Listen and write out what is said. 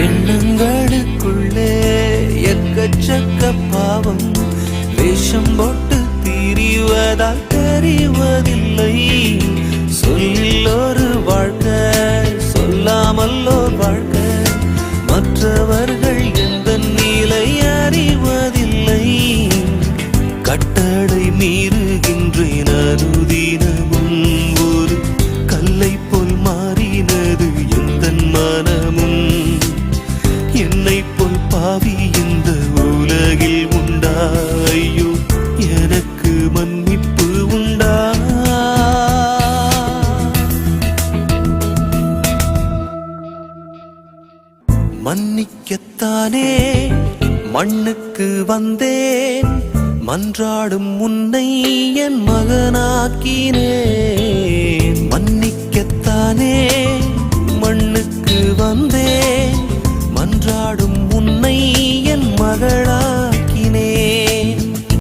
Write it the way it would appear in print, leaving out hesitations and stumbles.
எண்ணங்களுக்குள்ளே எக்கச்சக்க பாவம் வேஷம் போட்டு திரிவதால் தெரிவதில்லை. சொல்லில் ஒரு வாழ்க்கை சொல்லாமல் ஒரு வாழ்க்கை, மற்றவர்கள் எந்த நிலை அறிவதில்லை. கட்டளை மீறுகின்றேன் அனுதினமும், ஒரு கல்லை போல் மாறினது எந்த மனமும். என்னை போல் பாவி இந்த உலகில் உண்டா? ஐயோ, எனக்கு மன்னிப்பு உண்டா? மன்னிக்கத்தானே மண்ணுக்கு வந்தேன், மன்றாடும் உன்னை என் மகனாக்கினேன். மன்னிக்கத்தானே மண்ணுக்கு வந்தேன்,